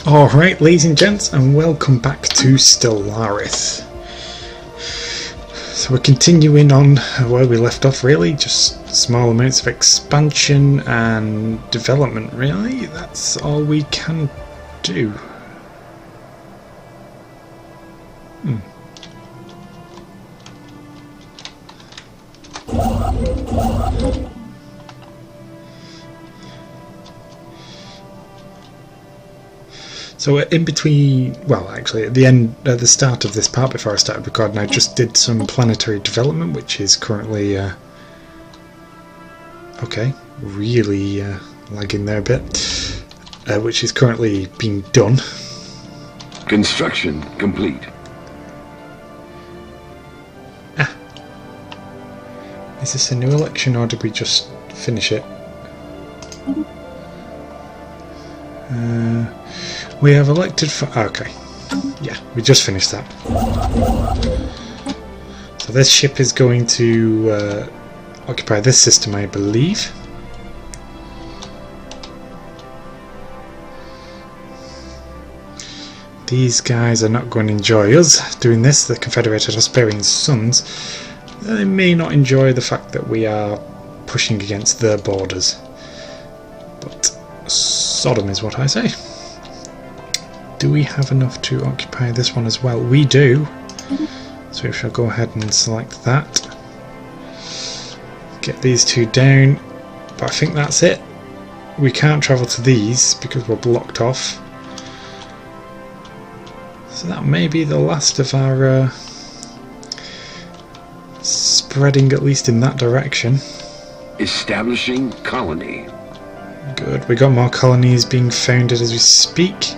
Alright, ladies and gents, and welcome back to Stellaris. So we're continuing on where we left off, really, just small amounts of expansion and development, really. That's all we can do. So in between, well actually at the start of this part before I started recording, I just did some planetary development, which is currently, really lagging there a bit, which is currently being done. Construction complete. Is this a new election or did we just finish it? We have elected for... okay. Yeah, we just finished that. So this ship is going to occupy this system, I believe. These guys are not going to enjoy us doing this, the Confederated Hesperian Sons. They may not enjoy the fact that we are pushing against their borders. But Sodom is what I say. Do we have enough to occupy this one as well? We do. So we shall go ahead and select that. Get these two down. But I think that's it. We can't travel to these because we're blocked off. So that may be the last of our spreading, at least in that direction. Establishing colony. Good. We got more colonies being founded as we speak.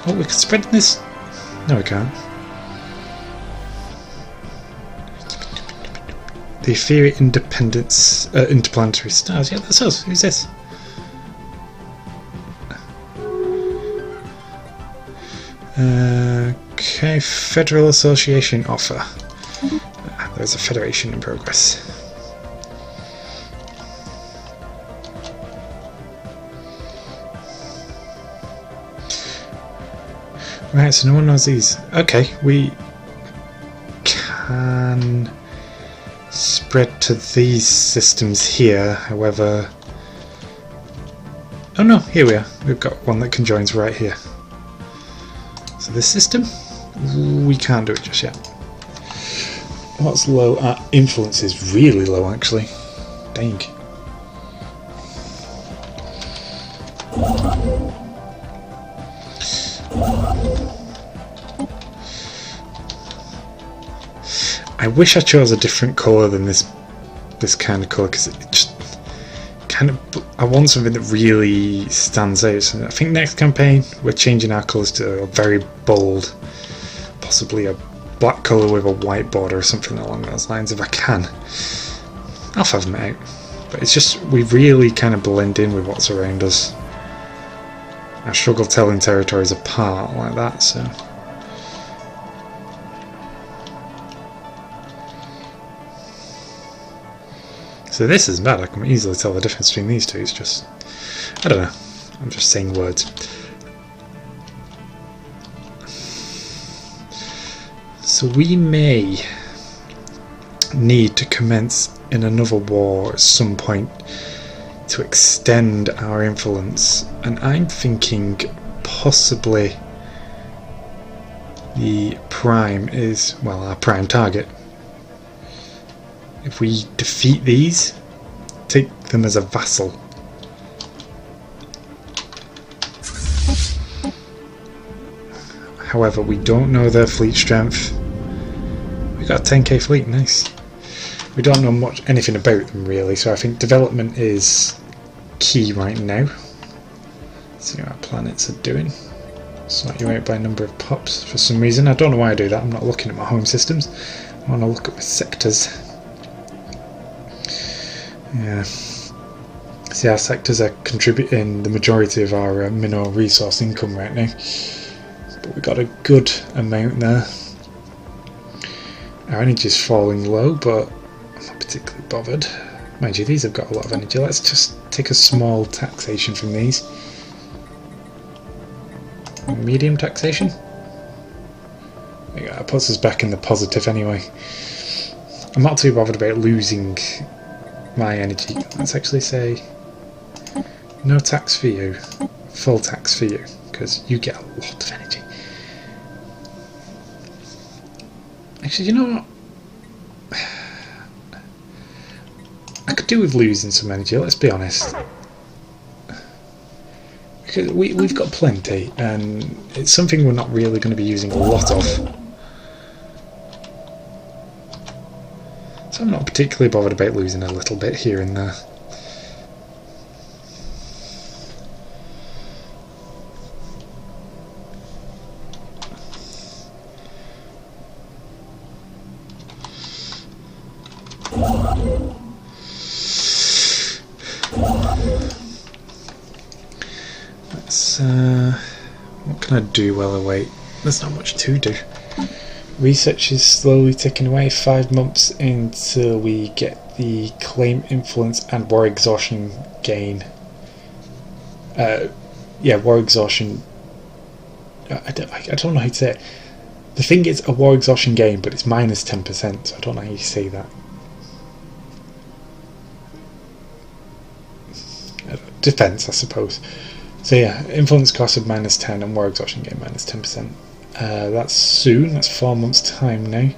Oh, we can spread this? No, we can't. The Ethereal Independence, Interplanetary Stars. Yeah, that's us. Who's this? Okay, Federal Association offer. There's a federation in progress. Right, so no one knows these. Okay, we can spread to these systems here, however... oh no, here we are. We've got one that conjoins right here. So this system, we can't do it just yet. What's low? Our influence is really low, actually. Dang. I wish I chose a different colour than this kind of colour, because it just kind of... I want something that really stands out. So I think next campaign we're changing our colours to a very bold, possibly a black colour with a white border or something along those lines if I can. I'll fathom it out. But it's just, we really kind of blend in with what's around us. I struggle telling territories apart like that, so... So this isn't bad, I can easily tell the difference between these two. It's just, I don't know, I'm just saying words. So we may need to commence in another war at some point to extend our influence, and I'm thinking possibly the prime is, well, our prime target. If we defeat these, take them as a vassal. However, we don't know their fleet strength. We got a 10k fleet, nice. We don't know anything about them really, so I think development is key right now. Let's see what our planets are doing. Sort you out by number of pops for some reason. I don't know why I do that. I'm not looking at my home systems. I want to look at my sectors. Yeah. See, our sectors are contributing the majority of our mineral resource income right now. But we got a good amount there. Our energy is falling low, but I'm not particularly bothered. Mind you, these have got a lot of energy. Let's just take a small taxation from these. medium taxation. That puts us back in the positive anyway. I'm not too bothered about losing my energy. Let's actually say no tax for you, full tax for you, because you get a lot of energy. Actually, you know what? I could do with losing some energy, let's be honest. Because we've got plenty, and it's something we're not really going to be using a lot of. So I'm not particularly bothered about losing a little bit here and there. What can I do while I wait? There's not much to do. Research is slowly ticking away. 5 months until we get the claim influence and war exhaustion gain. Yeah, war exhaustion. I don't know how to say it. The thing is a war exhaustion gain, but it's minus 10%, so I don't know how you say that. Defense, I suppose. So yeah, influence cost of minus 10 and war exhaustion gain minus 10%. That's soon, that's 4 months time now.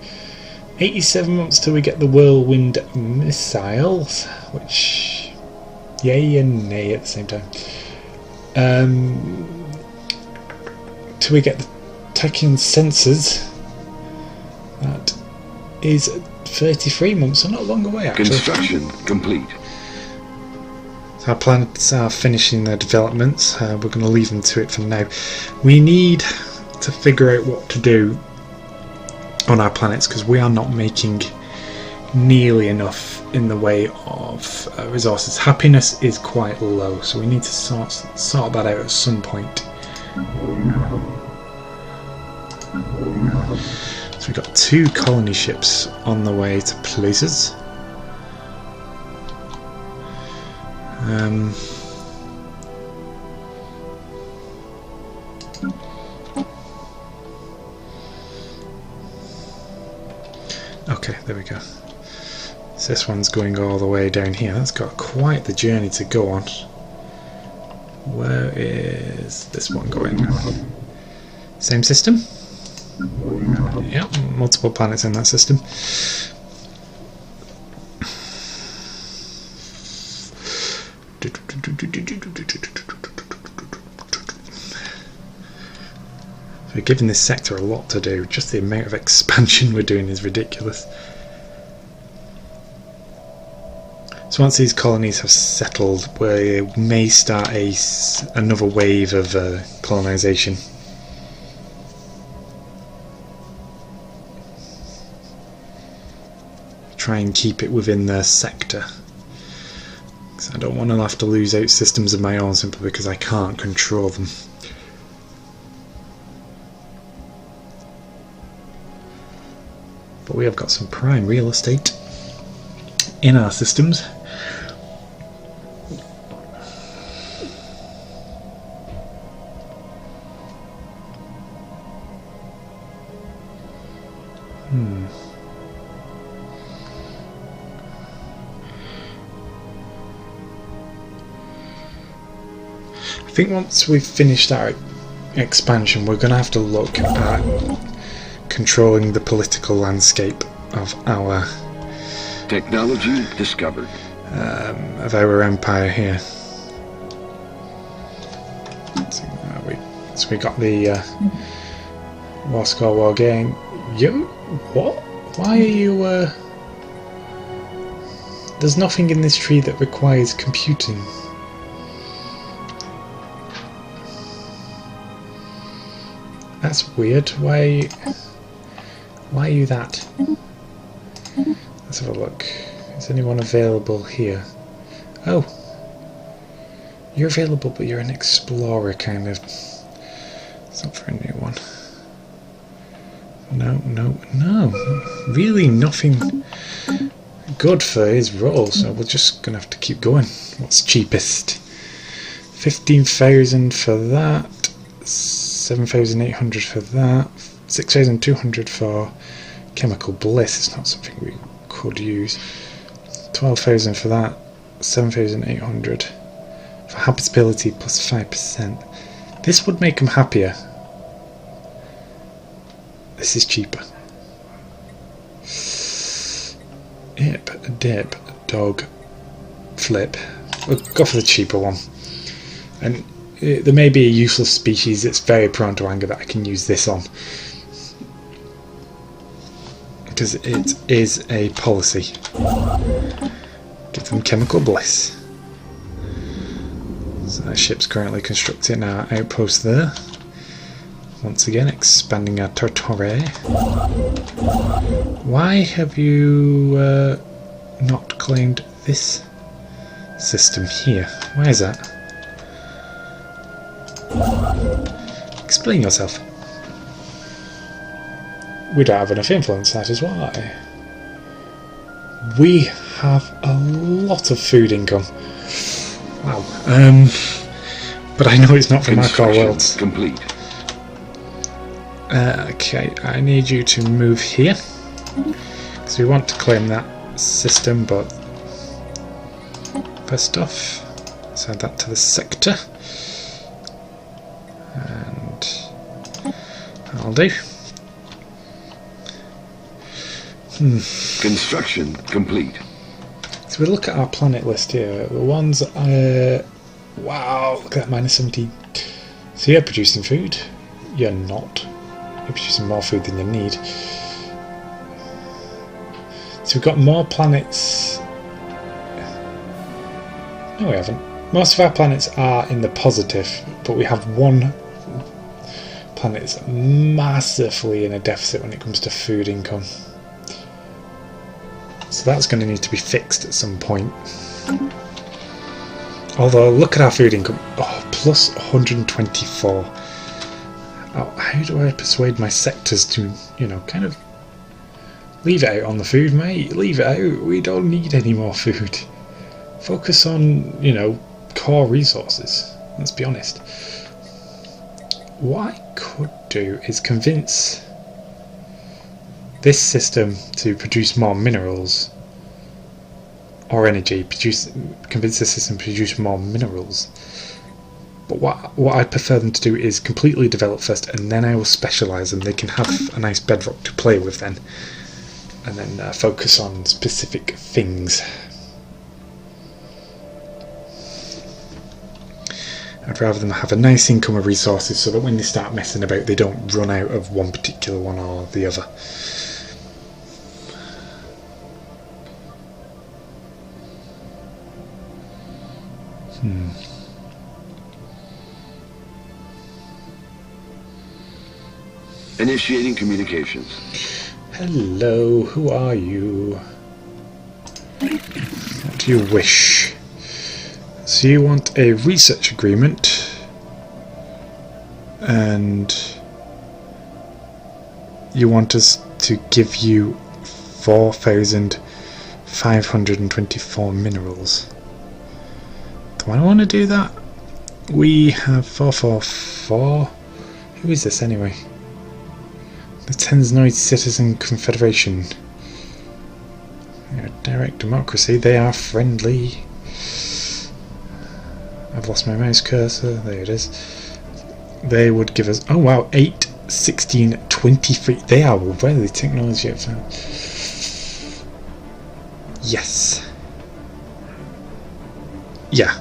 87 months till we get the whirlwind missiles, which yay and nay at the same time. Till we get the Tachyon sensors, that is 33 months, so not long away actually. Construction complete. So our planets are finishing their developments. We're going to leave them to it for now. We need to figure out what to do on our planets because we are not making nearly enough in the way of resources. Happiness is quite low, so we need to sort that out at some point. So we've got 2 colony ships on the way to places. Okay, there we go. So this one's going all the way down here. That's got quite the journey to go on. Where is this one going? Same system? Yep, multiple planets in that system. We're giving this sector a lot to do. Just the amount of expansion we're doing is ridiculous. So once these colonies have settled, we may start another wave of colonisation. Try and keep it within the sector. I don't want to have to lose out systems of my own simply because I can't control them. But we have got some prime real estate in our systems. I think once we've finished our expansion, we're going to have to look at controlling the political landscape of our technology discovered. Of our empire here. So we got the war score, war gain. You what? Why are you? There's nothing in this tree that requires computing. That's weird. Why are you that? Let's have a look. Is anyone available here? Oh, you're available, but you're an explorer kind of. It's not for a new one. No. Really nothing good for his role, so we're just gonna have to keep going. What's cheapest? 15,000 for that. 7,800 for that. 6,200 for chemical bliss. It's not something we could use. 12,000 for that. 7,800 for habitability plus 5%. This would make them happier. This is cheaper. Ip, dip, dog, flip. We'll go for the cheaper one. And there may be a useless species that's very prone to anger that I can use this on. Because it is a policy. Give them chemical bliss. So that ship's currently constructing our outpost there. Once again, expanding our territory. Why have you not claimed this system here? Why is that? Explain yourself. We don't have enough influence, that is why. We have a lot of food income. Wow. But I know it's not from our core worlds. Complete. Okay, I need you to move here. Because we want to claim that system, but first off, let's add that to the sector. And that'll do. Construction complete. So we look at our planet list here. The ones, wow, look at that, minus 17. So you're producing food. You're not. You're producing more food than you need. So we've got more planets. No, we haven't. Most of our planets are in the positive, but we have one planet that's massively in a deficit when it comes to food income. So that's going to need to be fixed at some point. Although, look at our food income. Oh, plus 124. Oh, how do I persuade my sectors to, you know, kind of leave it out on the food, mate? Leave it out. We don't need any more food. Focus on, you know, core resources. Let's be honest. What I could do is convince this system to produce more minerals or energy. Convince the system to produce more minerals. But what I prefer them to do is completely develop first, and then I will specialise them. They can have a nice bedrock to play with then, and then focus on specific things. I'd rather them have a nice income of resources so that when they start messing about they don't run out of one particular one or the other. Initiating communications. Hello, who are you? What do you wish? So you want a research agreement, and you want us to give you 4,524 minerals. Do I want to do that? We have 444. Who is this anyway? The Tensnoid Citizen Confederation. They're a direct democracy. They are friendly. I've lost my mouse cursor. There it is. They would give us, oh wow, 8, 16, 23. They are really technology advanced. Yes. Yeah.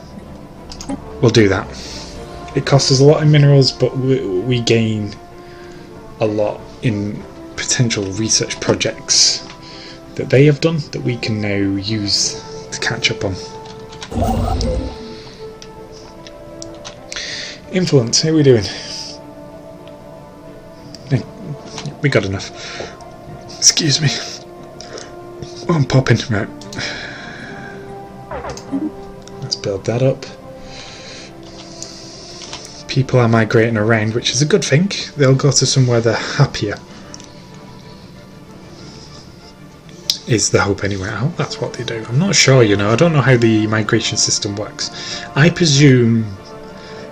We'll do that. It costs us a lot in minerals, but we gain a lot in potential research projects that they have done that we can now use to catch up on. Influence, how are we doing? We got enough. Excuse me. Oh, I'm popping. Right. Let's build that up. People are migrating around, which is a good thing. They'll go to somewhere they're happier. Is the hope anyway. I hope that's what they do. I'm not sure, you know. I don't know how the migration system works. I presume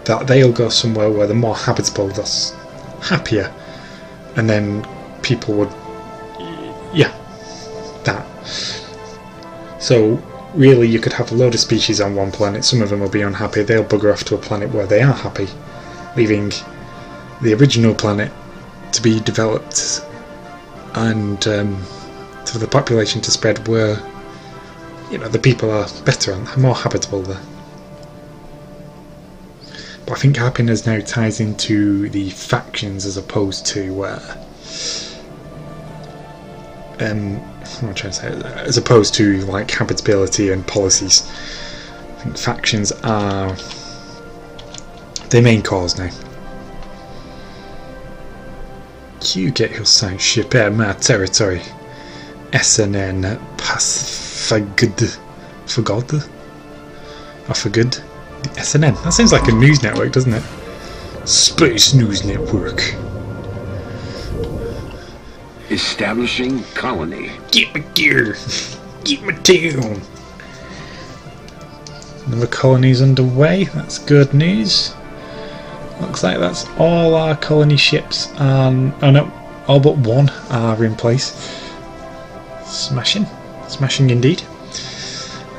that they'll go somewhere where they're more habitable, thus happier, and then people would, yeah, that. So really you could have a load of species on one planet, some of them will be unhappy, they'll bugger off to a planet where they are happy, leaving the original planet to be developed and for the population to spread where, you know, the people are better and more habitable there. But I think happiness now ties into the factions as opposed to what am I trying to say? As opposed to like habitability and policies. I think factions are the main cause now. You get your science ship out of my territory. SNN pass for good. For God? Or for good? The SNN. That sounds like a news network, doesn't it? Space News Network. Establishing colony. Get my gear. Get my town. Another colony's underway. That's good news. Looks like that's all our colony ships. Oh no, all but one are in place. Smashing. Smashing indeed.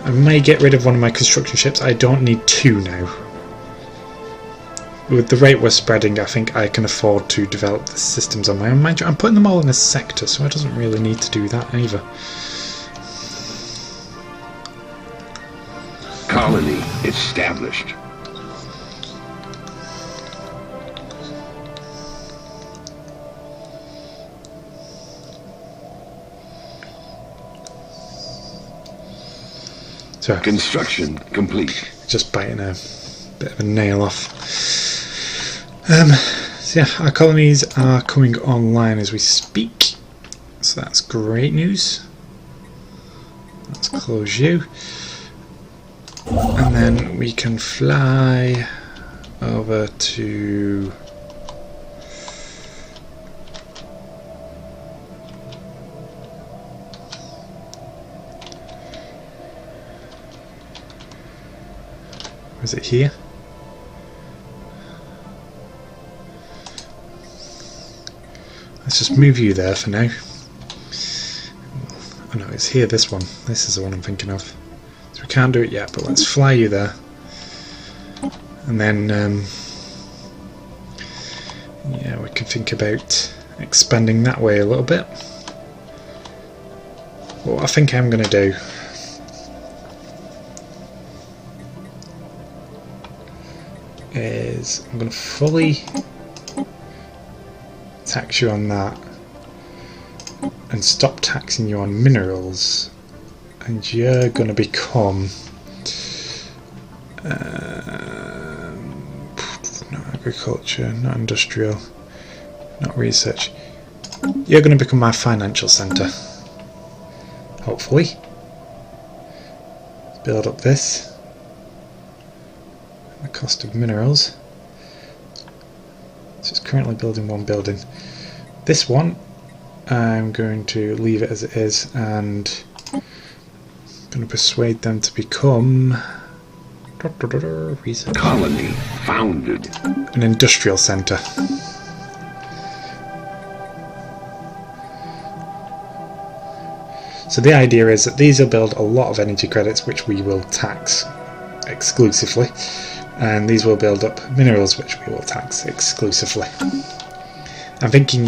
I may get rid of one of my construction ships. I don't need two now. With the rate we're spreading, I think I can afford to develop the systems on my own. Mind you, I'm putting them all in a sector, so I doesn't really need to do that either. Colony established. So, construction complete. Just biting a bit of a nail off. So yeah, our colonies are coming online as we speak, so that's great news. Let's close you, and then we can fly over to is it here? Let's just move you there for now. Oh no, it's here, this one. This is the one I'm thinking of. So we can't do it yet, but let's fly you there. And then, yeah, we can think about expanding that way a little bit. What I think I'm going to do is I'm going to fully tax you on that and stop taxing you on minerals, and you're going to become not agriculture, not industrial, not research. You're going to become my financial centre, hopefully. Let's build up this, the cost of minerals. So it's currently building one building. This one I'm going to leave it as it is, and I'm going to persuade them to become research. Colony founded. An industrial centre. So the idea is that these will build a lot of energy credits which we will tax exclusively, and these will build up minerals which we will tax exclusively. I'm thinking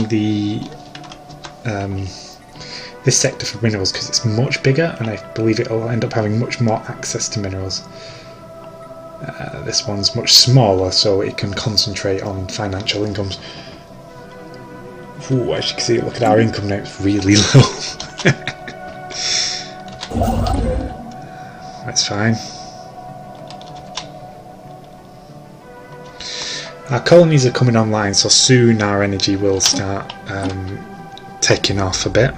this sector for minerals, because it's much bigger and I believe it will end up having much more access to minerals. This one's much smaller, so it can concentrate on financial incomes. Ooh, as you can see, look at our income now, it's really low. That's fine. Our colonies are coming online, so soon our energy will start taking off a bit.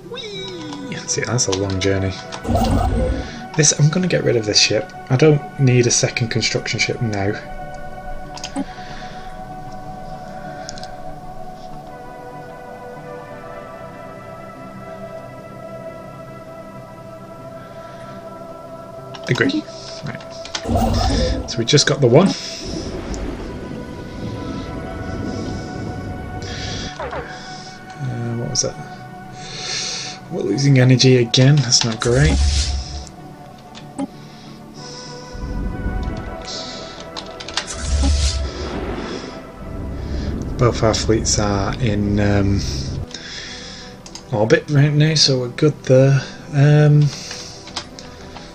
Whee! See, that's a long journey. I'm going to get rid of this ship. I don't need a second construction ship now. Agree. Right. So we just got the one. What was that? We're losing energy again, that's not great. Both our fleets are in orbit right now, so we're good there.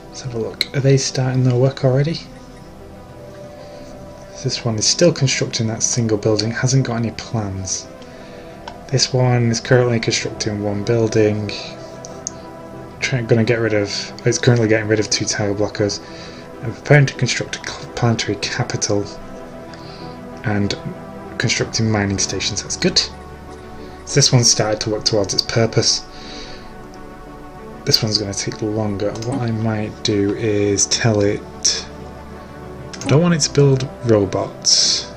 Let's have a look. Are they starting their work already? This one is still constructing that single building, hasn't got any plans. This one is currently constructing one building. Going to get rid of. It's currently getting rid of 2 tile blockers. I'm preparing to construct a planetary capital and constructing mining stations. That's good. So this one started to work towards its purpose. This one's going to take longer. What I might do is tell it I don't want it to build robots.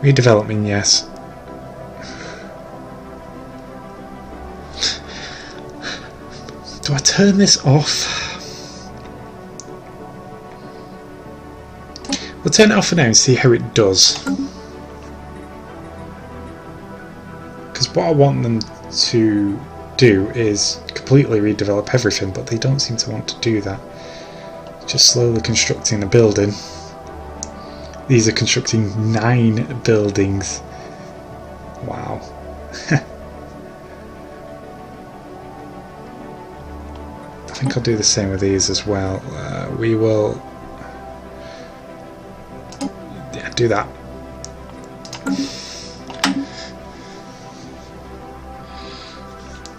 Redevelopment, yes. Do I turn this off? We'll turn it off for now and see how it does. Because what I want them to do is completely redevelop everything, but they don't seem to want to do that. Just slowly constructing a building. These are constructing 9 buildings. Wow. I think I'll do the same with these as well. We will do that.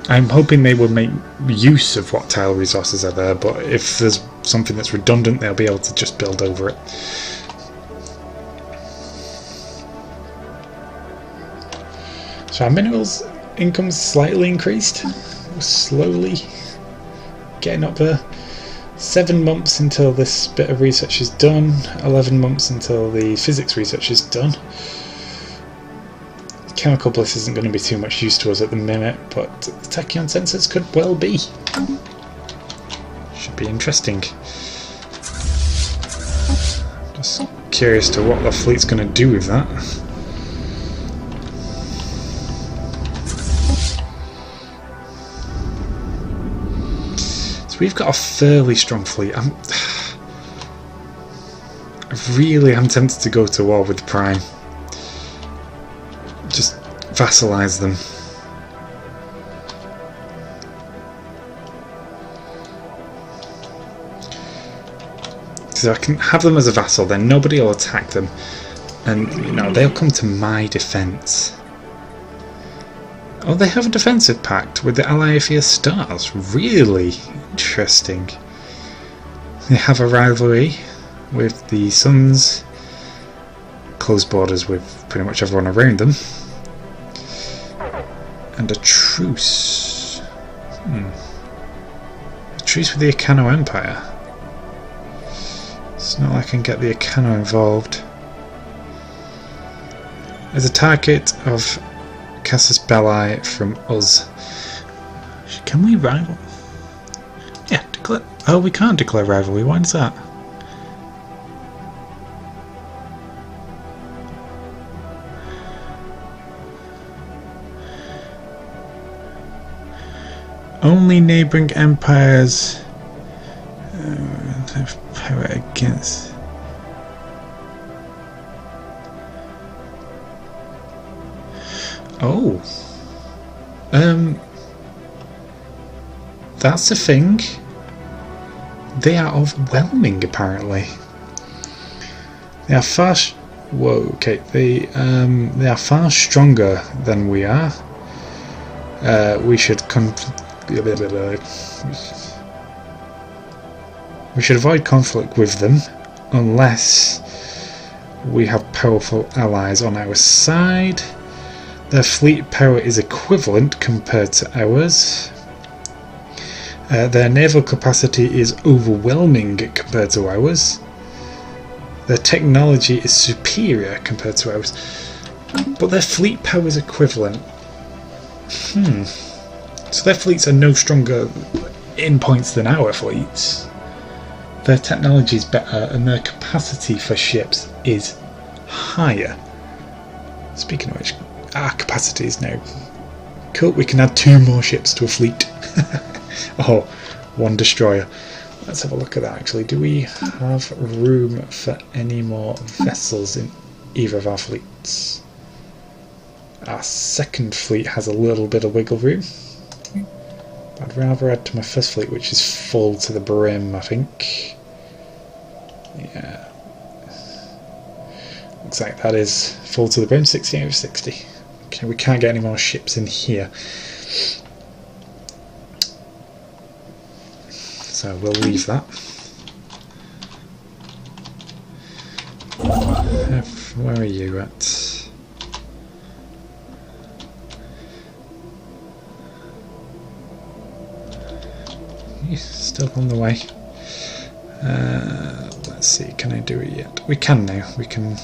I'm hoping they will make use of what tile resources are there, but if there's something that's redundant, they'll be able to just build over it. So our minerals income's slightly increased. We're slowly getting up there. 7 months until this bit of research is done. 11 months until the physics research is done. Chemical bliss isn't going to be too much use to us at the minute, but the tachyon sensors could well be. Should be interesting. Just curious to what the fleet's going to do with that. So we've got a fairly strong fleet. I really am tempted to go to war with Prime. Just vassalize them. So I can have them as a vassal, then nobody will attack them, and you know they'll come to my defense. Oh, they have a defensive pact with the ally of E.I.S stars. Really interesting. They have a rivalry with the Suns. Close borders with pretty much everyone around them. And a truce. A truce with the Akano Empire. It's not like I can get the Akano involved. As a target of Casus Belli from us. Can we rival? Yeah, declare. Oh, we can't declare rivalry. Why is that? Only neighbouring empires have power against. Oh, that's the thing. They are overwhelming, apparently. They are far. Whoa. Okay. They are far stronger than we are. We should We should avoid conflict with them unless we have powerful allies on our side. Their fleet power is equivalent compared to ours. Their naval capacity is overwhelming compared to ours. Their technology is superior compared to ours. But their fleet power is equivalent. So their fleets are no stronger. in points than our fleets. Their technology is better and their capacity for ships is higher. Speaking of which, our capacity is now cool. We can add 2 more ships to a fleet. Oh, 1 destroyer. Let's have a look at that actually. Do we have room for any more vessels in either of our fleets? Our second fleet has a little bit of wiggle room. I'd rather add to my first fleet, which is full to the brim, I think. Yeah. Looks like that is full to the brim, 60 out of 60. Okay, we can't get any more ships in here. So we'll leave that. Where are you at? You're still on the way. Let's see, can I do it yet? We can now. We can.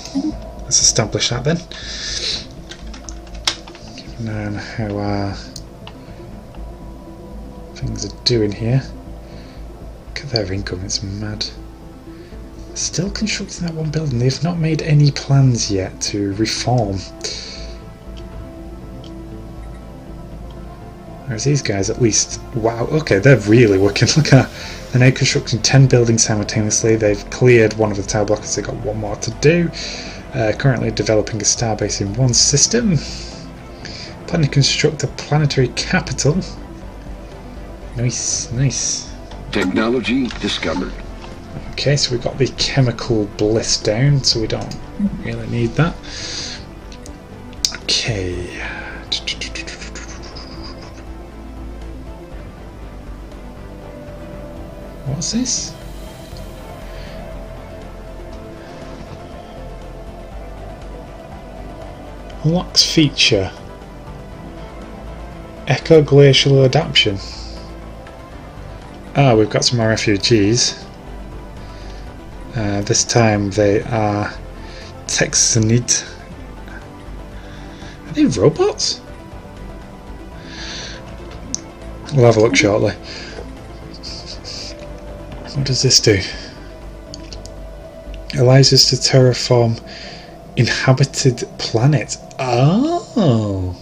Let's establish that then. Keep an eye on how our things are doing here. Look at their income, it's mad. Still constructing that 1 building. They've not made any plans yet to reform. Whereas these guys at least, wow, okay, they're really working. Look at, they're now constructing 10 buildings simultaneously. They've cleared one of the tower blockers, they've got 1 more to do. Currently developing a starbase in 1 system. Planning to construct a planetary capital. Nice, nice. Technology discovered. Okay, so we've got the chemical bliss down, so we don't really need that. Okay. What's this? Unlocks feature. Echo glacial adaptation. Ah, we've got some more refugees. This time they are Texanid. Are they robots? We'll have a look shortly. What does this do? Allows us to terraform inhabited planets. Oh,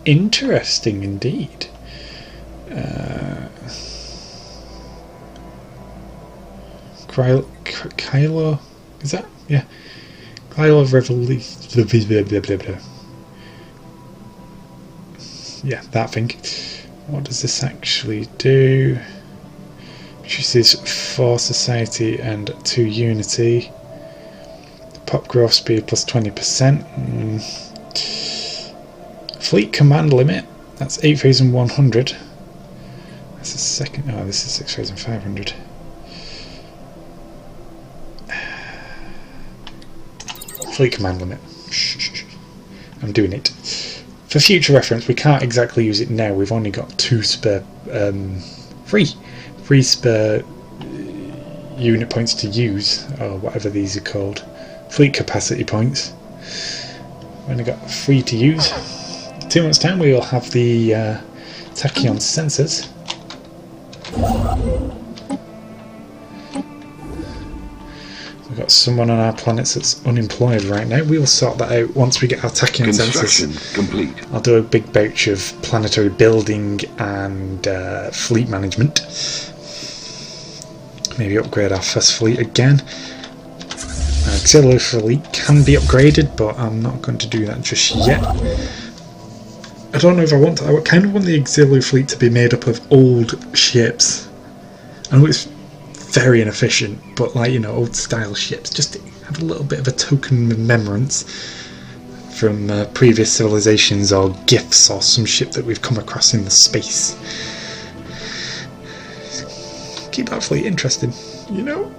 interesting indeed. Kylo, is that? Yeah. Kylo Revolution. Yeah, that thing. What does this actually do? Chooses 4 society and 2 unity. Pop growth speed plus 20%. Fleet command limit. That's 8,100. That's the second. Oh, this is 6,500. Fleet command limit. Shh. I'm doing it. For future reference, we can't exactly use it now. We've only got 2 spare, free spare unit points to use, or whatever these are called. Fleet capacity points. We've only got 3 to use. 2 months' time, we will have the tachyon sensors. We've got someone on our planet that's unemployed right now. We'll sort that out once we get our tachyon Construction sensors. complete. I'll do a big batch of planetary building and fleet management. Maybe upgrade our first fleet again. Auxiliary fleet can be upgraded, but I'm not going to do that just yet. I don't know if I want to. I kind of want the auxiliary fleet to be made up of old ships. I know it's very inefficient, but like, you know, old style ships, just to have a little bit of a token remembrance from previous civilizations or gifts or some ship that we've come across in the space. Keep that fleet interesting, you know.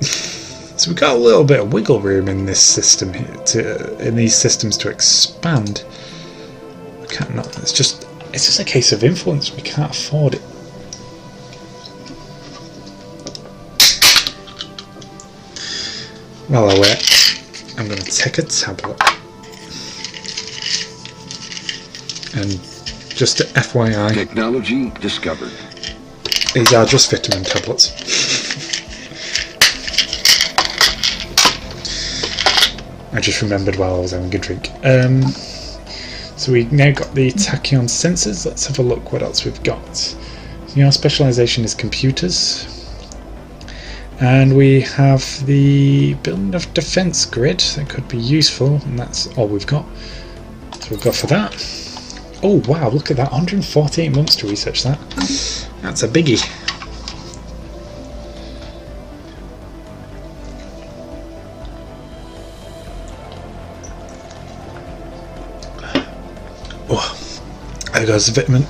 So we've got a little bit of wiggle room in this system here, in these systems to expand. We can't not. It's just a case of influence. We can't afford it. While I wait, I'm going to take a tablet and just to FYI, Technology discovered. These are just vitamin tablets. I just remembered while I was having a drink. So we now got the tachyon sensors. Let's have a look what else we've got. Our specialisation is computers. And we have the building of defence grid. That could be useful, and that's all we've got. So we've got for that. Oh wow, look at that, 148 months to research that. That's a biggie. Oh, there goes the vitamin.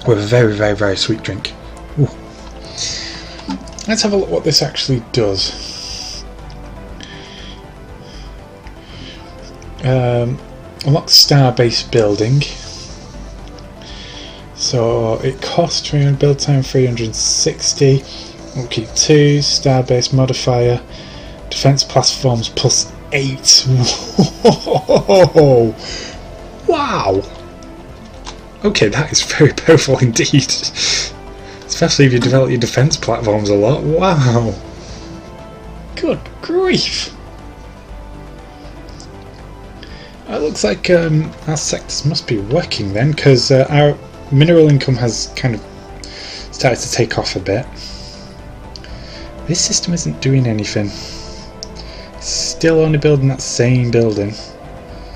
With a very, very, very sweet drink. Ooh. Let's have a look what this actually does. Unlock star-based building. So it costs 300, build time 360. Okay, 2 star-based modifier. Defense platforms plus 8. Whoa! Wow! Okay, that is very powerful indeed. Especially if you develop your defense platforms a lot. Wow! Good grief! It looks like our sectors must be working then, because our mineral income has kind of started to take off a bit. This system isn't doing anything. It's still only building that same building.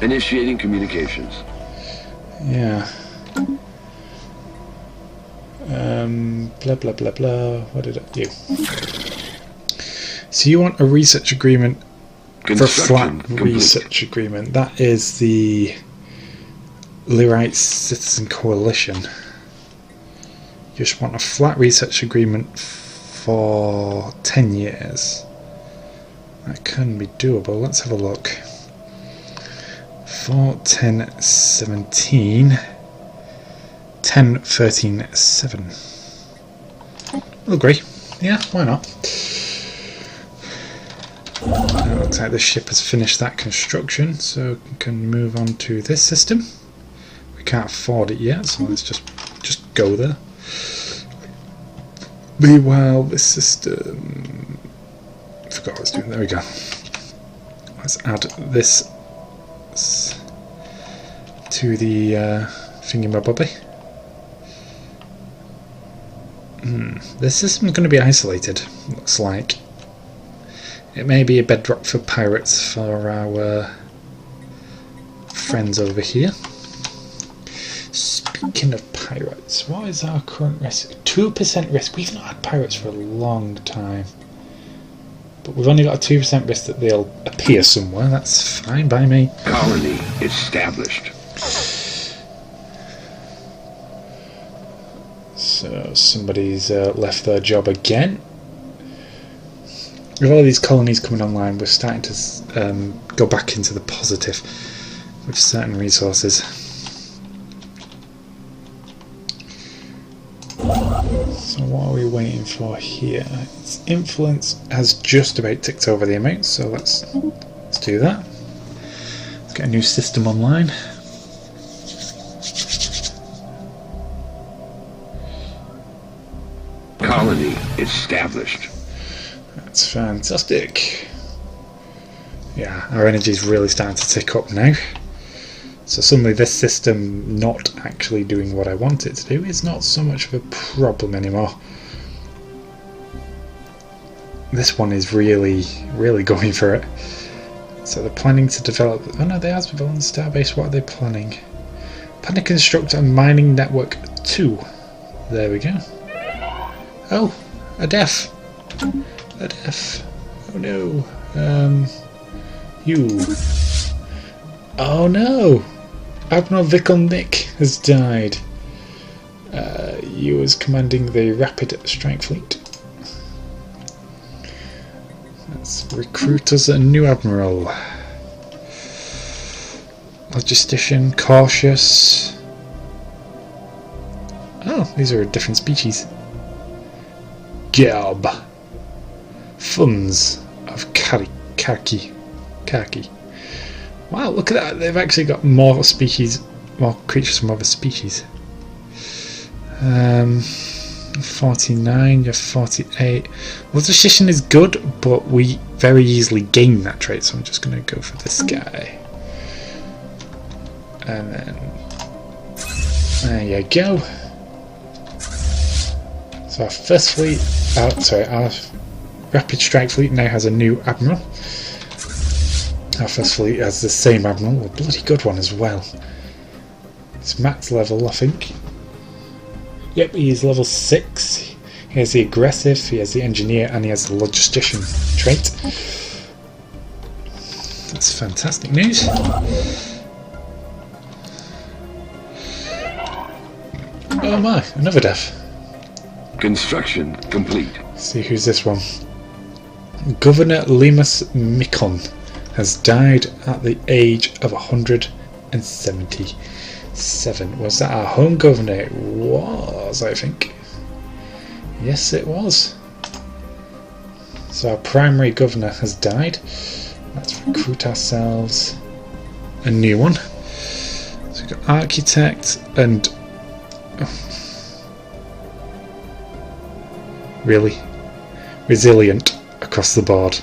Initiating communications. Yeah. Blah blah blah blah. What did I do? So you want a research agreement for a flat research agreement? That is the E.I.S Citizen Coalition. You just want a flat research agreement for 10 years. That can be doable. Let's have a look. 4, 10, 17, 10, 13, 7. I'll agree. Yeah, why not? It looks like the ship has finished that construction, so we can move on to this system. We can't afford it yet, so let's just go there. Meanwhile, this system... I forgot what I was doing. There we go. Let's add this to the thingy-my-bobby. This system is going to be isolated, looks like. It may be a bedrock for pirates for our friends over here. Speaking of pirates, what is our current risk? 2% risk. We've not had pirates for a long time. But we've only got a 2% risk that they'll appear somewhere. That's fine by me. Colony established. So somebody's left their job again. With all these colonies coming online, we're starting to go back into the positive with certain resources. So what are we waiting for here? Its influence has just about ticked over the amount, so let's do that. Let's get a new system online. Colony established. That's fantastic. Yeah, our energy is really starting to tick up now. So suddenly this system not actually doing what I want it to do is not so much of a problem anymore. This one is really, really going for it. So they're planning to develop... Oh no, they are developing Starbase. What are they planning? Plan to construct a mining network 2. There we go. Oh, a death. A death. Oh no. You. Oh no! Admiral Vikon Nick has died. You was commanding the Rapid Strike Fleet. Let's recruit us a new admiral. Logistician, cautious. Oh, these are a different species. Gab. Funds of Khaki. Wow, look at that! They've actually got more species, more creatures from other species. 49, you're 48. Logistician is good, but we very easily gain that trait, so I'm just going to go for this guy. And then there you go. So our first fleet, our rapid strike fleet now has a new admiral. Our first fleet has the same admiral, a bloody good one as well. It's max level, I think. Yep, he's level 6. He has the aggressive, he has the engineer, and he has the logistician trait. That's fantastic news. Oh my, another death. Construction complete. Let's see who's this one. Governor Lemus Mikon has died at the age of 177. Was that our home governor? It was, I think. Yes, it was. So our primary governor has died. Let's recruit ourselves a new one. So we've got architect and... really? Resilient across the board.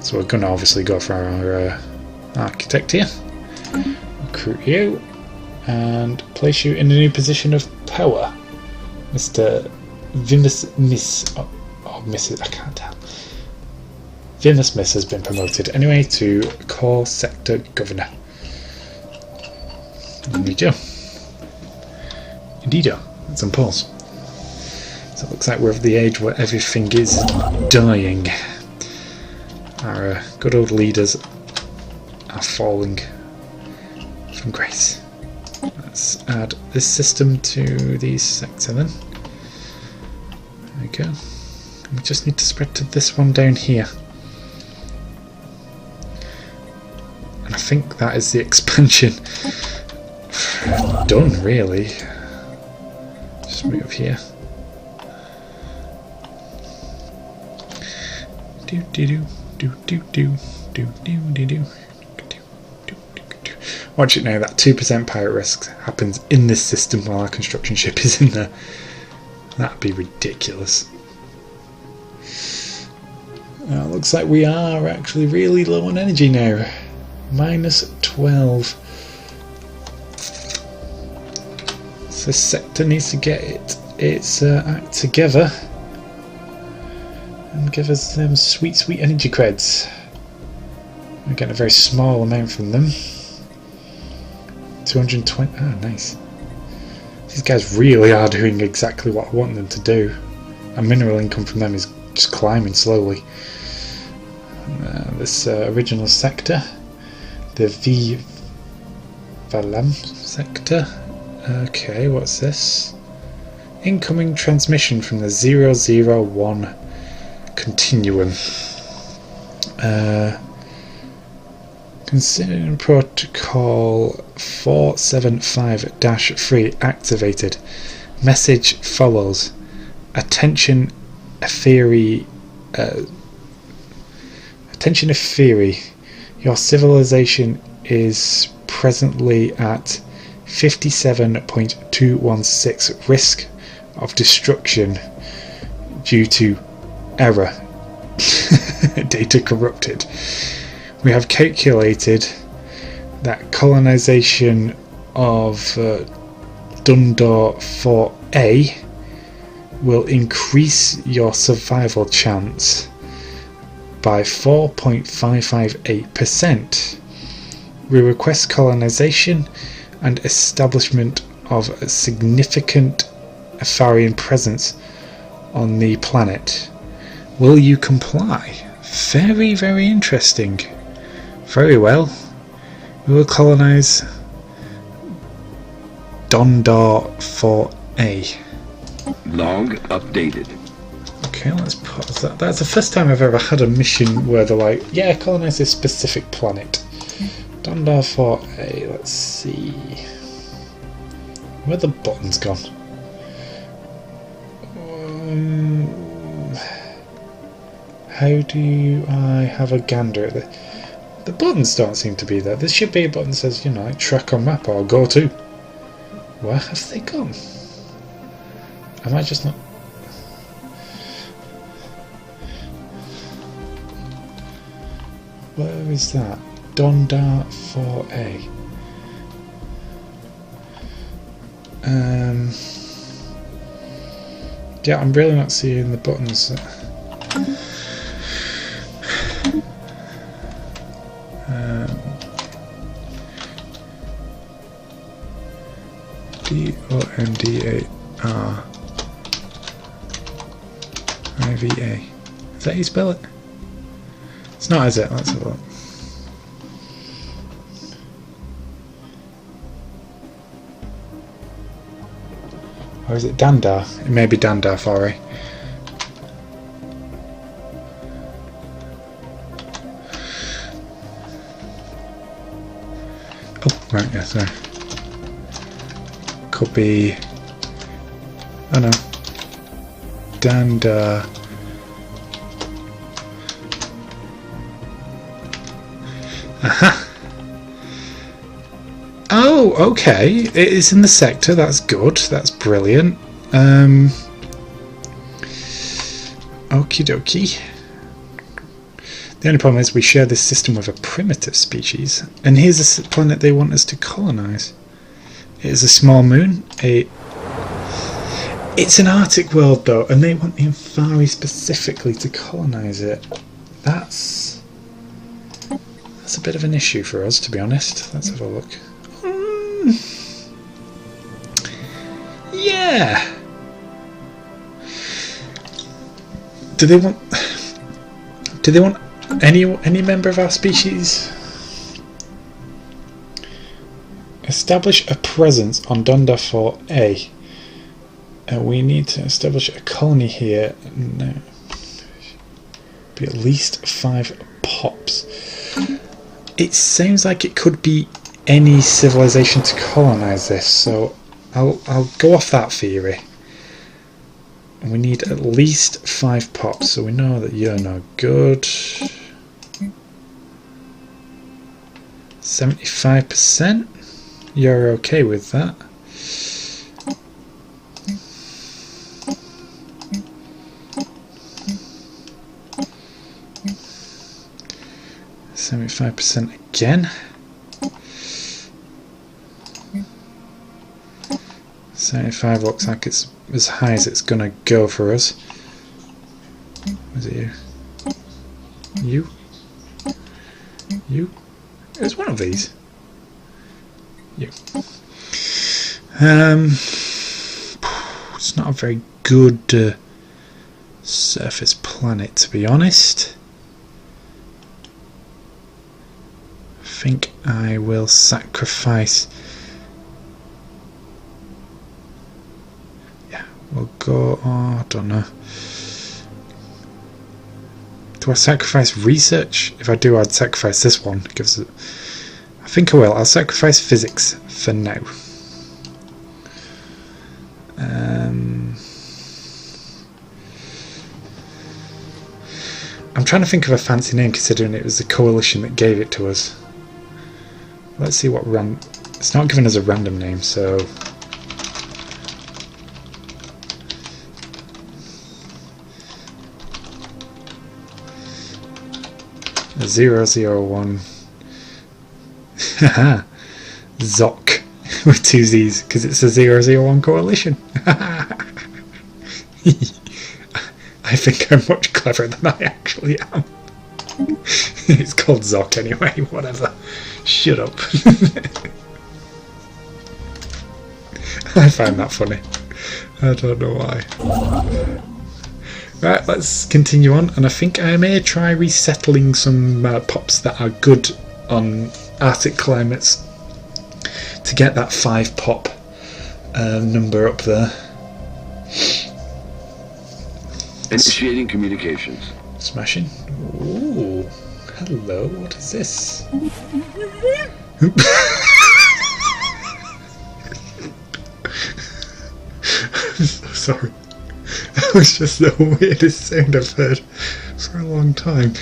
So we're going to obviously go for our architect here. Recruit you and place you in a new position of power. Mr. Venus Miss, Mrs. I can't tell. Venus Miss has been promoted anyway to core sector governor. Indeedo. Indeedo. It's on pause. So it looks like we're of the age where everything is dying. Our good old leaders are falling from grace. Let's add this system to the sector then. There we go. We just need to spread to this one down here. And I think that is the expansion done, really. Just move here. Do do do do do do do do do do. Watch it now, that 2% pirate risk happens in this system while our construction ship is in there. That'd be ridiculous. Now, it looks like we are actually really low on energy now. -12. So this sector needs to get its act together and give us them sweet energy creds. We're getting a very small amount from them. 220. Oh, nice. These guys really are doing exactly what I want them to do. Our mineral income from them is just climbing slowly. This original sector, the V Valam sector. Okay, what's this? Incoming transmission from the 001 continuum. Considering protocol 475-3 activated. Message follows. Attention Ephiri. Attention Ephiri. Your civilization is presently at 57.216 risk of destruction due to error. Data corrupted. We have calculated that colonization of Dundor 4A will increase your survival chance by 4.558%. We request colonization and establishment of a significant Atharian presence on the planet. Will you comply? Very, very interesting. Very well. We will colonize Dondor 4A. Log updated. Okay, let's pause that. That's the first time I've ever had a mission where they're like, yeah, colonize this specific planet. Dondor 4A, let's see. Where the buttons gone? How do I have a gander at the buttons don't seem to be there. There should be a button that says, you know, like track on map or go to. Where have they gone? Am I just not... Where is that? Dondar 4A. Yeah, I'm really not seeing the buttons. DONDAR IVA. Is that how you spell it? It's not, is it? Let's have a look. Or is it Dandar? It may be Dandar 4A. Oh, right, yeah, sorry. Could be... Oh no. Dandar... Aha! Oh, okay. It is in the sector. That's good. That's brilliant. Okie dokie. The only problem is we share this system with a primitive species, and here's a planet they want us to colonize. It is a small moon. It's an Arctic world though, and they want the Infari specifically to colonize it. That's a bit of an issue for us, to be honest. Let's have a look. Yeah. Do they want any member of our species? Establish a presence on Dondar 4A. We need to establish a colony here. No. Be at least 5 pops. It sounds like it could be any civilization to colonize this, so I'll go off that theory. We need at least 5 pops, so we know that you're no good. 75%? You're okay with that? %, again. 75 looks like it's as high as it's gonna go for us. Was it you? You? You? It's one of these. You. It's not a very good surface planet, to be honest. I think I will sacrifice. Yeah, we'll go. Oh, I don't know. Do I sacrifice research? If I do, I'd sacrifice this one. Gives it. I think I will. I'll sacrifice physics for now. I'm trying to think of a fancy name, considering it was the coalition that gave it to us. Let's see what it's not giving us a random name, so 001. Haha. Zoc with 2 Z's, because it's a 001 coalition. I think I'm much cleverer than I actually am. It's called Zoc anyway, whatever. Shut up. I find that funny. I don't know why. Right, let's continue on, and I think I may try resettling some pops that are good on Arctic climates to get that 5 pop number up there. Initiating communications. Smashing. Ooh, hello, what is this? I'm so sorry. That was just the weirdest sound I've heard for a long time.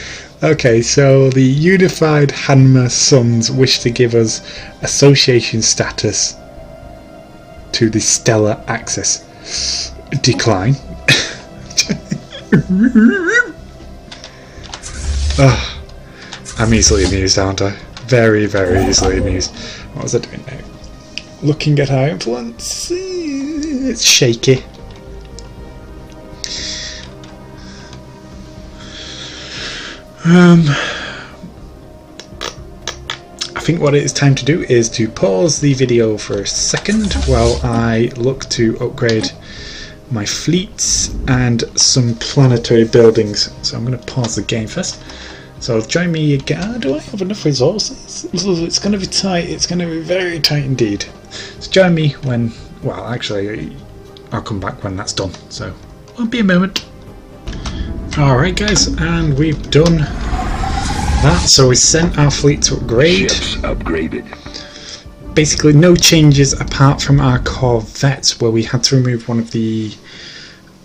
Okay, so the unified Hanma Sons wish to give us association status to the stellar axis. decline. Oh, I'm easily amused, aren't I? Very, very easily amused. What was I doing now? Looking at our influence. It's shaky. I think what it is time to do is to pause the video for a second while I look to upgrade my fleets and some planetary buildings. So I'm going to pause the game first. So join me again. Do I have enough resources? It's going to be tight. It's going to be very tight indeed. So join me when, well, actually I'll come back when that's done. So won't be a moment. Alright guys, and we've done that. So we sent our fleet to upgrade. Ships upgraded. Basically no changes apart from our corvettes, where we had to remove one of the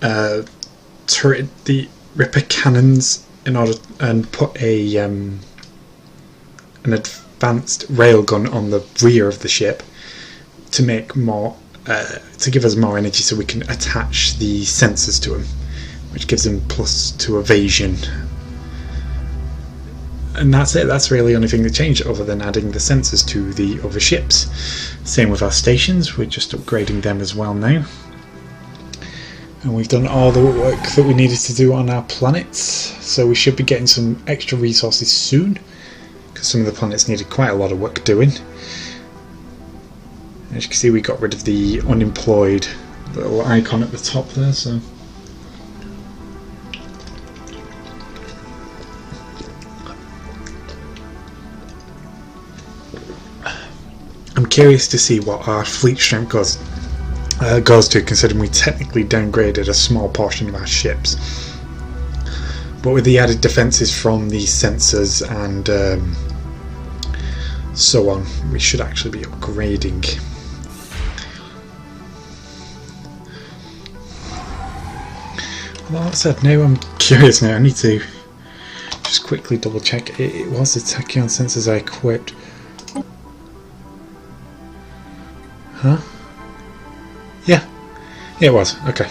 the Ripper cannons in order and put a an advanced railgun on the rear of the ship to make more to give us more energy, so we can attach the sensors to them, which gives them +2 evasion. And that's it. That's really the only thing that changed, other than adding the sensors to the other ships. Same with our stations, we're just upgrading them as well now. And we've done all the work that we needed to do on our planets, so we should be getting some extra resources soon, because some of the planets needed quite a lot of work doing. As you can see, we got rid of the unemployed little icon at the top there, so I'm curious to see what our fleet strength goes to, considering we technically downgraded a small portion of our ships. But with the added defences from the sensors and so on, we should actually be upgrading. Well, that said, now I'm curious now. I need to just quickly double check. It was the tachyon sensors I equipped. Huh? Yeah, it was. Okay.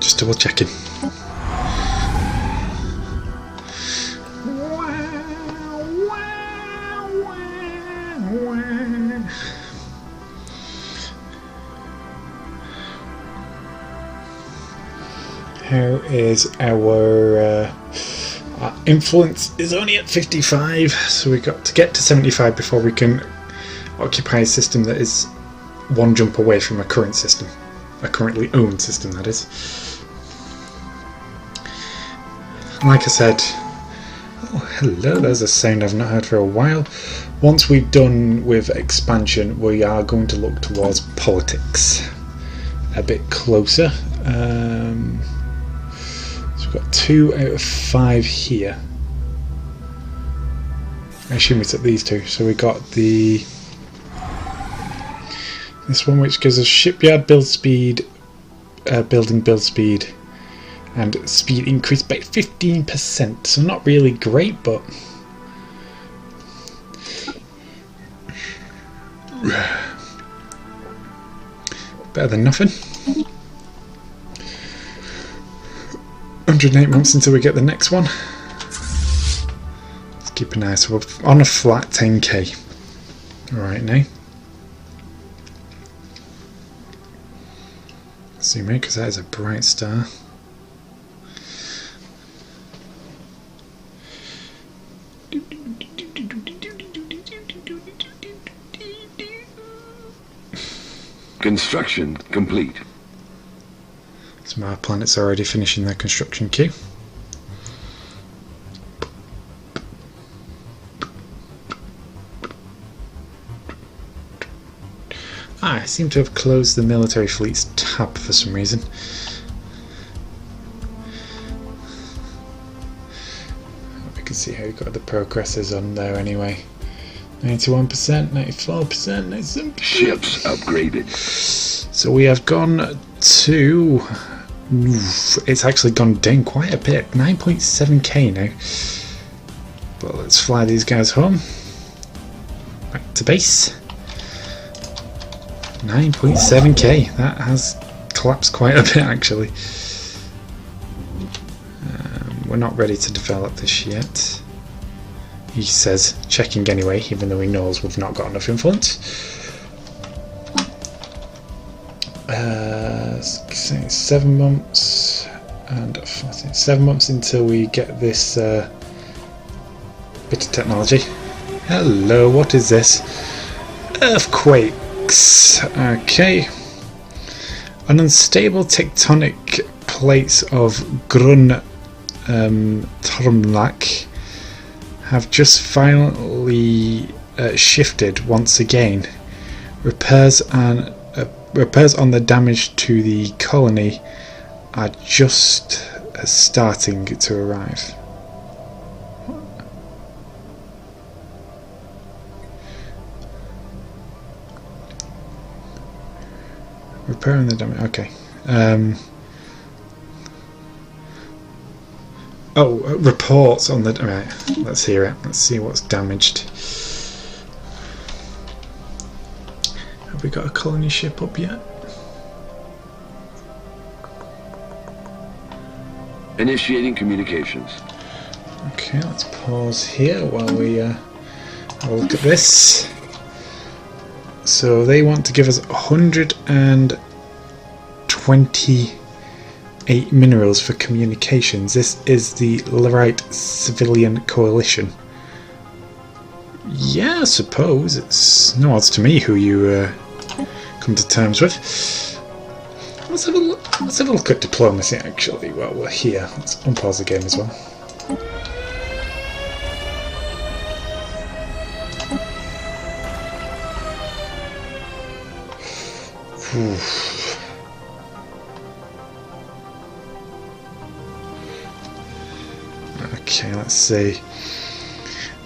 Just double checking. How is our influence is only at 55, so we've got to get to 75 before we can occupy a system that is one jump away from a current system, a currently owned system, that is. And like I said, oh hello, there's a sound I've not heard for a while. Once we've done with expansion, we are going to look towards politics a bit closer. So we've got 2 out of 5 here. I assume it's at these two. So we got this one, which gives us shipyard build speed, building build speed, and speed increased by 15%. So not really great, but better than nothing. 108 months until we get the next one. Let's keep an eye. So we're on a flat 10k right now. Zoom in because that is a bright star. Construction complete. Some of our planets are already finishing their construction queue. I seem to have closed the military fleet's tab for some reason. We can see how we got the progresses on there anyway. 91%, 94%, 97%. Ships upgraded. So we have gone to... It's actually gone down quite a bit. 9.7k now. But let's fly these guys home. Back to base. 9.7k. That has collapsed quite a bit actually. We're not ready to develop this yet. He says checking anyway, even though he knows we've not got enough influence. 7 months and 7 months until we get this bit of technology. Hello, what is this? Earthquakes. Okay. An unstable tectonic plates of Grun Turmlak have just violently shifted once again. Repairs on the damage to the colony are just starting to arrive. Repairing the damage. Okay. Oh, reports on the. Right. Let's hear it. Let's see what's damaged. Have we got a colony ship up yet? Initiating communications. Okay, let's pause here while we have a look at this. So they want to give us 128 minerals for communications. This is the Lerite Civilian Coalition. Yeah, I suppose it's no odds to me who you come to terms with. Let's have a look at diplomacy actually while we're here. Let's unpause the game as well. Okay, let's see.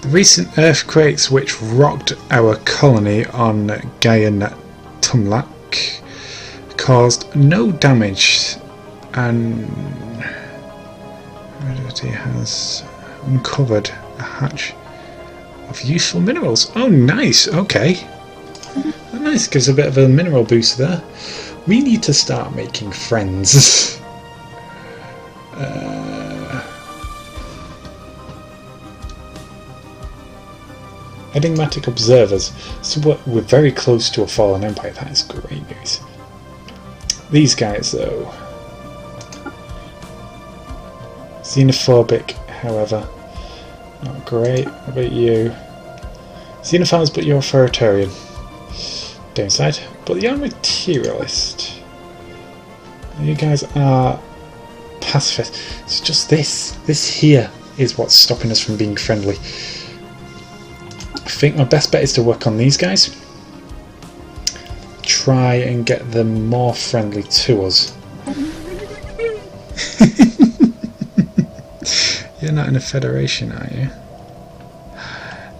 The recent earthquakes which rocked our colony on Gaian Tumlak caused no damage, and Heredity has uncovered a hatch of useful minerals. Oh, nice. Okay. Nice, gives a bit of a mineral boost there. We need to start making friends. Enigmatic observers. So we're very close to a fallen empire. That is great news. These guys, though. Xenophobic, however. Not great. What about you? Xenophobes, but you're authoritarian. Downside, but you're a materialist. You guys are pacifist. It's just this here is what's stopping us from being friendly. I think my best bet is to work on these guys. Try and get them more friendly to us. You're not in a federation, are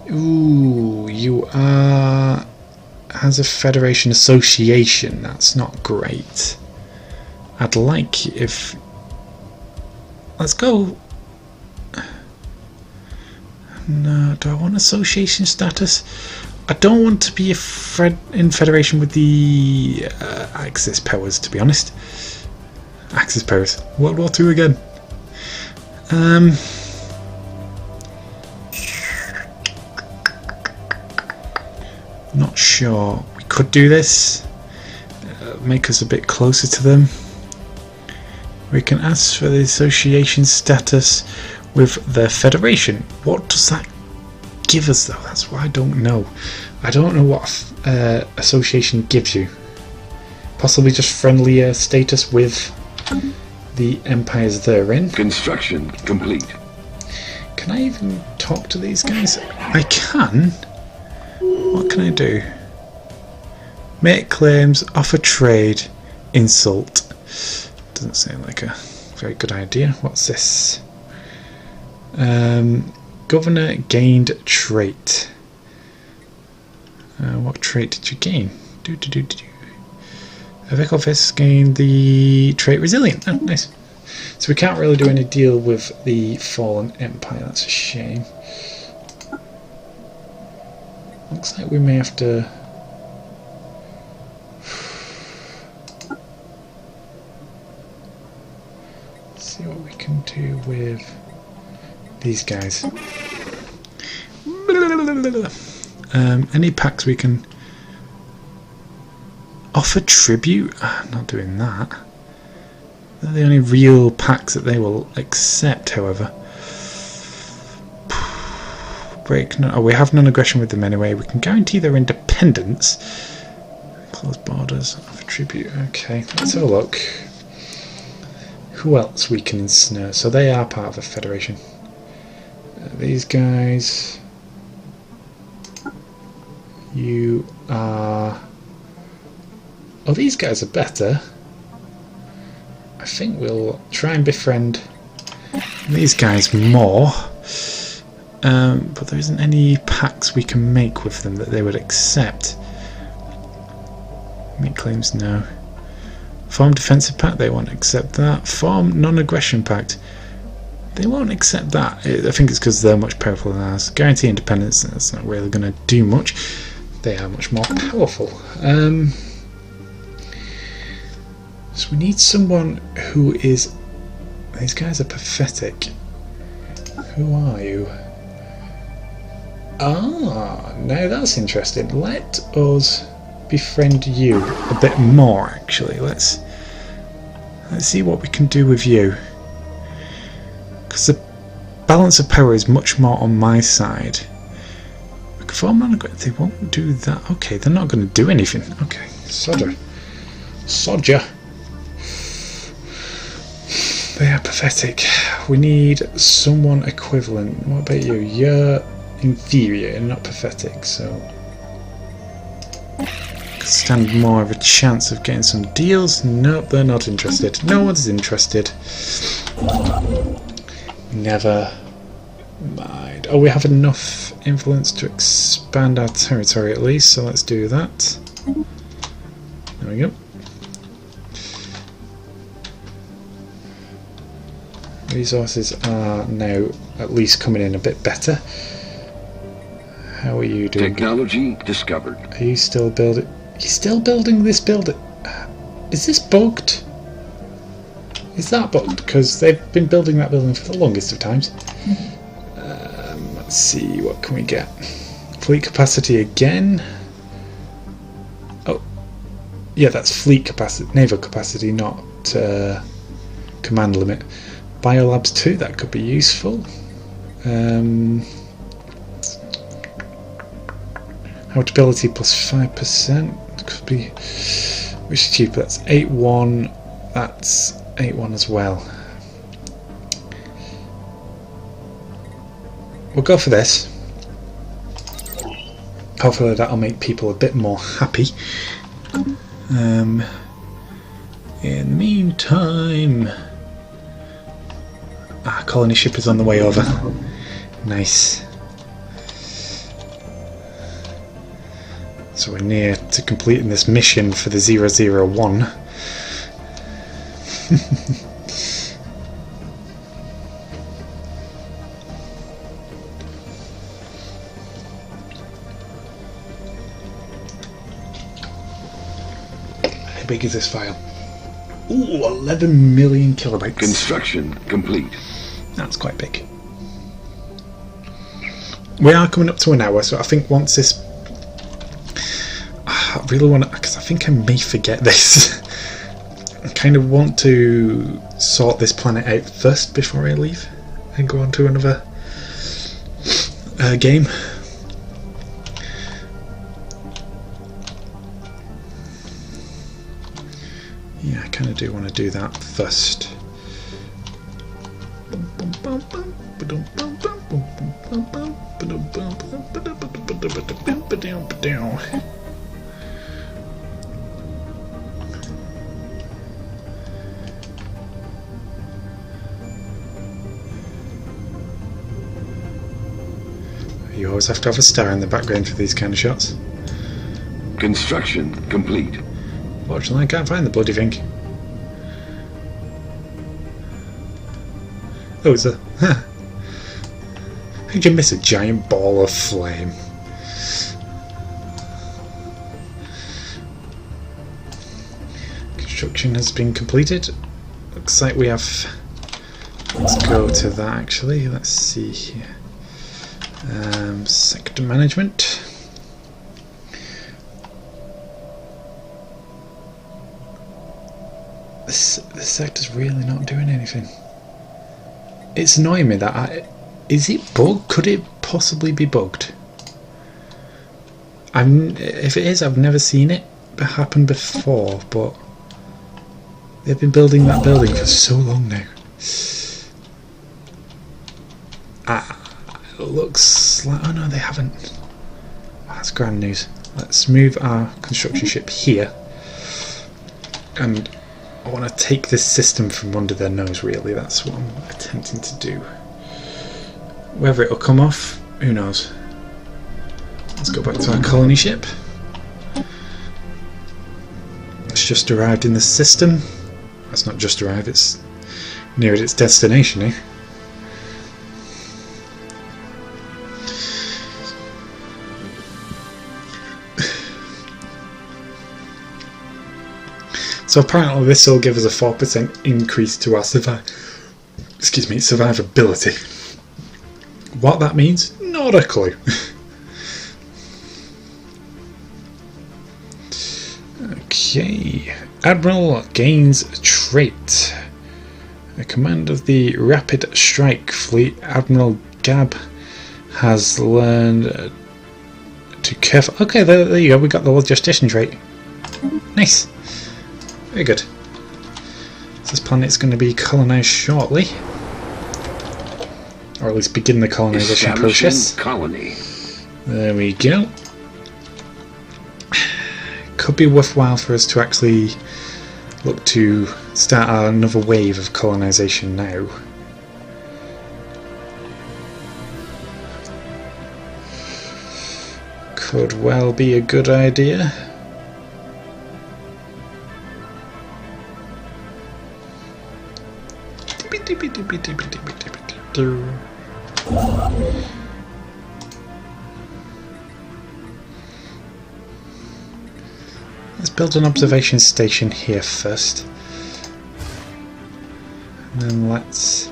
you? Ooh, you are. Has a federation association. That's not great. I'd like if. Let's go. No, do I want association status? I don't want to be in federation with the Axis powers, to be honest. Axis powers. World War II again. Not sure. We could do this. Make us a bit closer to them. We can ask for the association status with the Federation. What does that give us, though? That's what I don't know. I don't know what association gives you. Possibly just friendlier status with the empires they're in. Construction complete. Can I even talk to these guys? I can. What can I do? Make claims, offer trade, insult. Doesn't seem like a very good idea. What's this? Governor gained trait. What trait did you gain? Avec office gained the trait resilient. Oh, nice. So we can't really do any deal with the fallen empire. That's a shame. Looks like we may have to. see what we can do with these guys. Any packs we can offer tribute? Not doing that. They're the only real packs that they will accept, however. Break. No, oh, we have non-aggression with them anyway. We can guarantee their independence. Close borders. Offer tribute. Okay, let's have a look. Who else we can ensnare? So they are part of the Federation. These guys. You are. Oh, these guys are better. I think we'll try and befriend these guys more. But there isn't any pacts we can make with them that they would accept. Make claims, no. Farm defensive pact, they won't accept that. Farm non-aggression pact, they won't accept that. I think it's because they're much powerful than ours. Guarantee independence, that's not really going to do much. They are much more powerful. So we need someone who is... These guys are pathetic. Who are you? Ah, now that's interesting. Let us befriend you a bit more, actually. Let's see what we can do with you. Because the balance of power is much more on my side. They won't do that. Okay, they're not going to do anything. Okay, Sodja. They are pathetic. We need someone equivalent. What about you? You're inferior and not pathetic, so stand more of a chance of getting some deals. Nope, they're not interested. No one's interested. Never mind. Oh, we have enough influence to expand our territory at least, so let's do that. There we go. Resources are now at least coming in a bit better. How are you doing? Technology discovered. Are you still building? Are you still building this building? Is this bugged? Is that bugged? Because they've been building that building for the longest of times. Let's see, what can we get? Fleet capacity again. Oh, yeah, that's fleet capacity, naval capacity, not command limit. Biolabs 2, that could be useful. Habitability plus 5%, could be, which is cheaper, that's 8-1, that's 8-1 as well. We'll go for this. Hopefully that'll make people a bit more happy. In the meantime, our colony ship is on the way over. Nice. So we're near to completing this mission for the 001. How big is this file? Ooh, 11 million kilobytes. Construction complete. That's quite big. We are coming up to an hour, so I think once this... I really want to... because I think I may forget this. I kind of want to sort this planet out first before I leave and go on to another game. Yeah, I kind of do want to do that first. You always have to have a star in the background for these kind of shots. Construction complete. Fortunately, I can't find the bloody thing. Oh, it's a... Huh. How'd you miss a giant ball of flame? Construction has been completed. Looks like we have Let's go to that actually. Let's see here. Sector management. This sector's really not doing anything. It's annoying me that is it bugged? Could it possibly be bugged? If it is, I've never seen it happen before, but they've been building that building for so long now. It looks like, oh no, they haven't. Oh, that's grand news. Let's move our construction ship here, and I want to take this system from under their nose, really. That's what I'm attempting to do. Whether it'll come off, who knows. Let's go back to our colony ship. It's just arrived in the system. It's not just arrived, it's neared its destination, eh? So apparently this will give us a 4% increase to our survivability. What that means? Not a clue. Okay. Admiral gains trait. The command of the Rapid Strike Fleet, Admiral Gab, has learned to careful. Okay, there you go. We got the logistician trait. Nice. Very good. So this planet's going to be colonised shortly, or at least begin the colonisation process. Colony. There we go. Could be worthwhile for us to actually look to start another wave of colonisation now. Could well be a good idea. Let's build an observation station here first, and then let's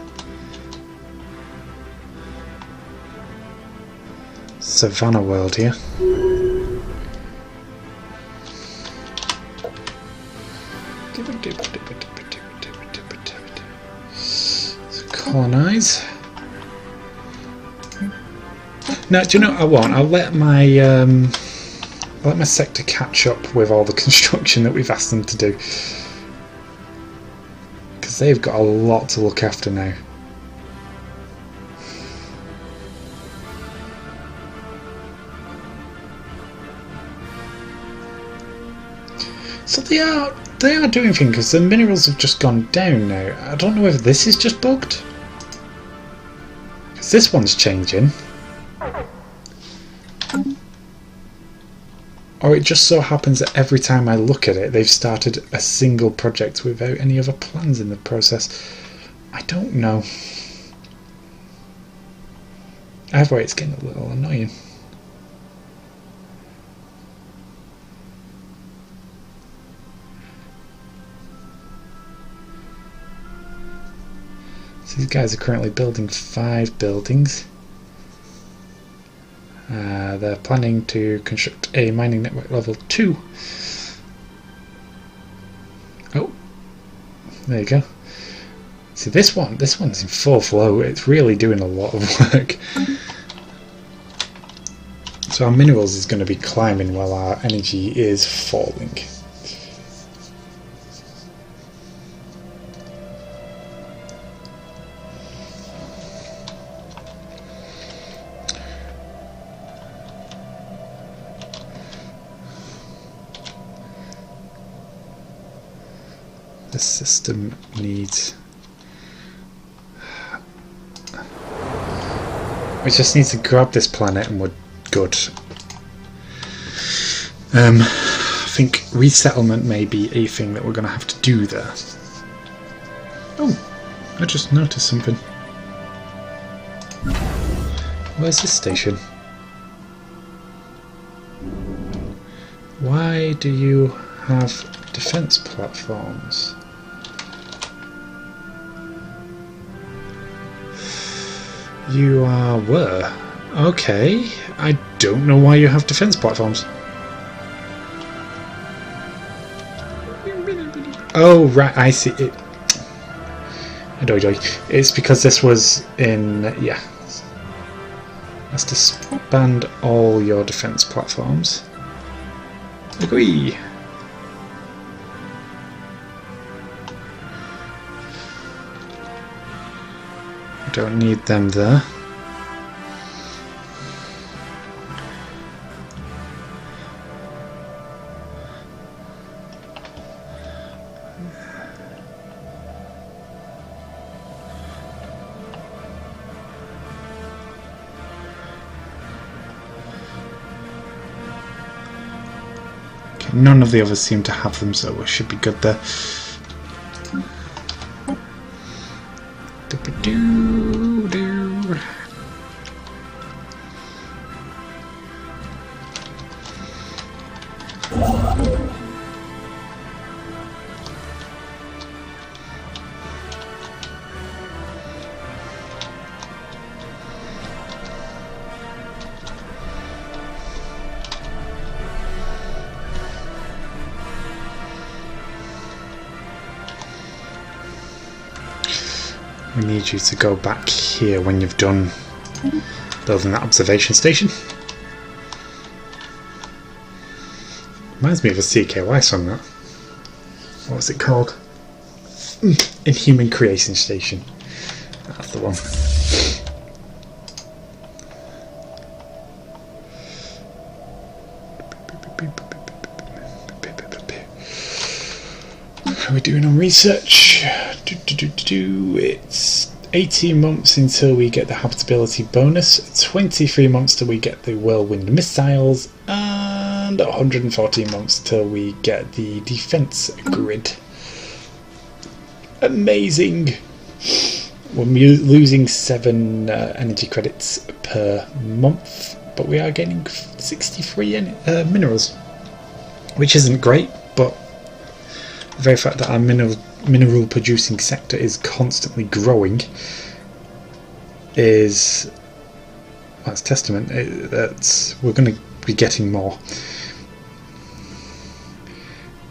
Savannah World here. Colonize. Now, do you know what I want? I'll let my sector catch up with all the construction that we've asked them to do, because they've got a lot to look after now. So they are doing things, because the minerals have just gone down now. I don't know if this is just bugged, because this one's changing. Or it just so happens that every time I look at it, they've started a single project without any other plans in the process. I don't know. Either way, it's getting a little annoying. So these guys are currently building 5 buildings. They're planning to construct a mining network level 2. Oh, there you go. See, this one's in full flow. It's really doing a lot of work. So our minerals is going to be climbing while our energy is falling. The system needs... We just need to grab this planet and we're good. I think resettlement may be a thing that we're going to have to do there. Oh, I just noticed something. Where's this station? Why do you have defense platforms? You were. Okay. I don't know why you have defense platforms. Oh, right, I see it. It's because this was in... yeah. Let's disband all your defense platforms. Agree. Don't need them there. None of the others seem to have them, so we should be good there. We need you to go back here when you've done building that observation station. Reminds me of a CKY song, that. What was it called? Inhuman Creation Station. That's the one. How are we doing on research? It's 18 months until we get the habitability bonus, 23 months till we get the whirlwind missiles, and 114 months till we get the defense grid. Amazing! We're losing 7 energy credits per month, but we are getting 63 minerals, which isn't great, but the very fact that our mineral producing sector is constantly growing is, well, it's testament that we're going to be getting more.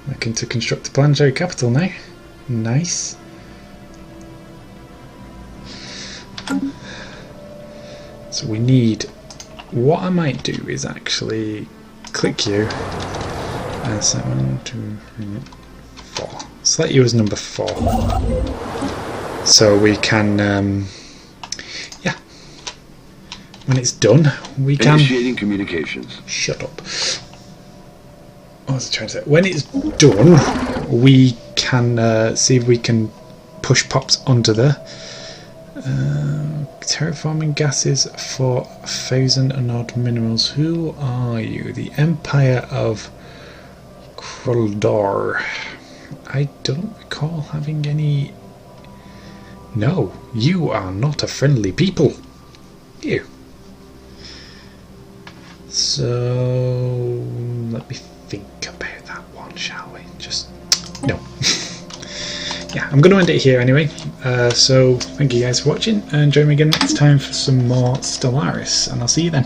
Looking to construct a planetary capital now. Nice. So we need, what I might do is actually click you and so 1, 2, 3, 4. Select you as number 4, so we can yeah, when it's done we can initiating communications. Shut up. What was I trying to say? When it's done we can see if we can push pops onto there. Terraforming gases for 1,000 and odd minerals. Who are you? The Empire of Kroldor. I don't recall having any... No, you are not a friendly people. You. So let me think about that one, shall we? Just no. Yeah, I'm going to end it here anyway. So thank you guys for watching, and join me again next time for some more Stellaris, and I'll see you then.